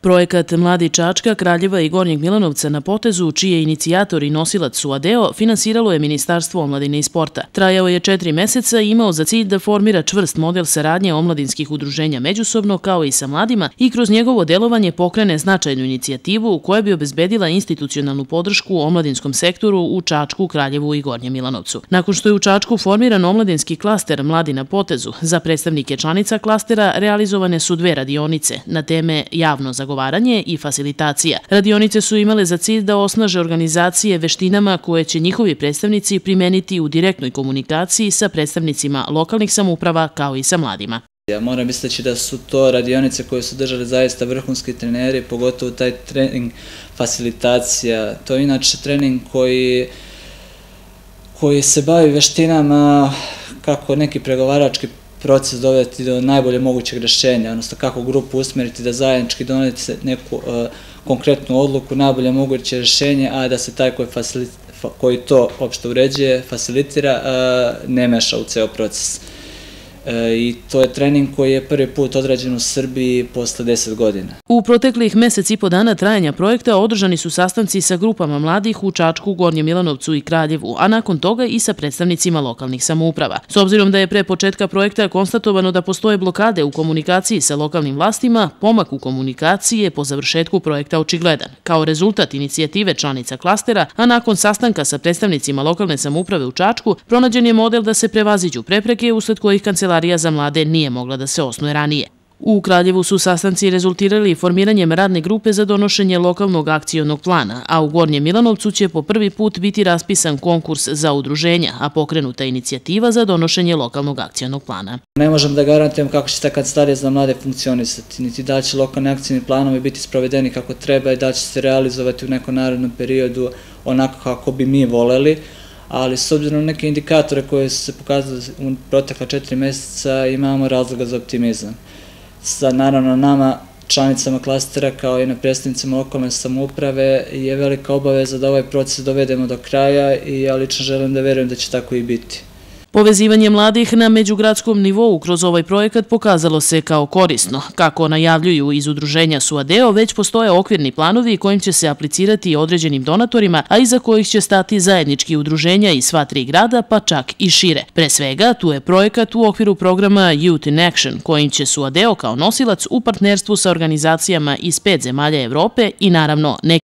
Projekat Mladi Čačka, Kraljeva i Gornjeg Milanovca na potezu, čiji je inicijator i nosilac Suadeo, finansiralo je Ministarstvo omladine i sporta. Trajao je 4 meseca i imao za cilj da formira čvrst model saradnje omladinskih udruženja međusobno kao i sa mladima i kroz njegovo delovanje pokrene značajnu inicijativu koja bi obezbedila institucionalnu podršku omladinskom sektoru u Čačku, Kraljevu i Gornjem Milanovcu. Nakon što je u Čačku formiran omladinski klaster Mladi na potezu, za predstavnike članica klastera realizovane su 2 radionice na teme javno zagovaranje i facilitacija. Radionice su imale za cilj da osnaže organizacije veštinama koje će njihovi predstavnici primeniti u direktnoj komunikaciji sa predstavnicima lokalnih samouprava kao i sa mladima. Ja moram misleći da su to radionice koje su držali zaista vrhunski treneri, pogotovo taj trening facilitacija. To je inače trening koji se bavi veštinama kako neki pregovarački proces dovesti do najbolje mogućeg rešenja, odnosno kako grupu usmeriti da zajednički donese neku konkretnu odluku, najbolje moguće rešenje, a da se taj koji to opšte uređuje, facilitira, ne meša u ceo proces. I to je trening koji je prvi put odrađen u Srbiji posle 10 godina. U proteklih mesec i po dana trajanja projekta održani su sastanci sa grupama mladih u Čačku, Gornjem Milanovcu i Kraljevu, a nakon toga i sa predstavnicima lokalnih samouprava. S obzirom da je pre početka projekta konstatovano da postoje blokade u komunikaciji sa lokalnim vlastima, pomak u komunikaciji je po završetku projekta očigledan. Kao rezultat inicijative članica klastera, a nakon sastanka sa predstavnicima lokalne samouprave u Čačku, pronađen je model da se prevaziđu prepreke usled kojih Kancelarija za mlade nije mogla da se osnuje ranije. U Kraljevu su sastanci rezultirali formiranjem radne grupe za donošenje lokalnog akcionog plana, a u Gornjem Milanovcu će po prvi put biti raspisan konkurs za udruženja, a pokrenuta inicijativa za donošenje lokalnog akcionog plana. Ne možem da garantujem kako će ta Kancelarija za mlade funkcionisati, niti da će lokalni akcioni planovi biti sprovedeni kako treba i da će se realizovati u nekom narednom periodu onako kako bi mi voleli, ali s obzirom na neke indikatore koje su se pokazali u protekla 4 meseca imamo razloga za optimizam. Sad naravno nama, članicama klastera kao i na predstavnicima lokalne samouprave je velika obaveza da ovaj proces dovedemo do kraja i ja lično želim da verujem da će tako i biti. Povezivanje mladih na međugradskom nivou kroz ovaj projekat pokazalo se kao korisno. Kako najavljuju iz udruženja Suadeo, već postoje okvirni planovi kojim će se aplicirati određenim donatorima, a iza kojih će stati zajednički udruženja iz sva 3 grada, pa čak i šire. Pre svega, tu je projekat u okviru programa Youth in Action, kojim će Suadeo kao nosilac u partnerstvu sa organizacijama iz 5 zemalja Evrope i naravno neki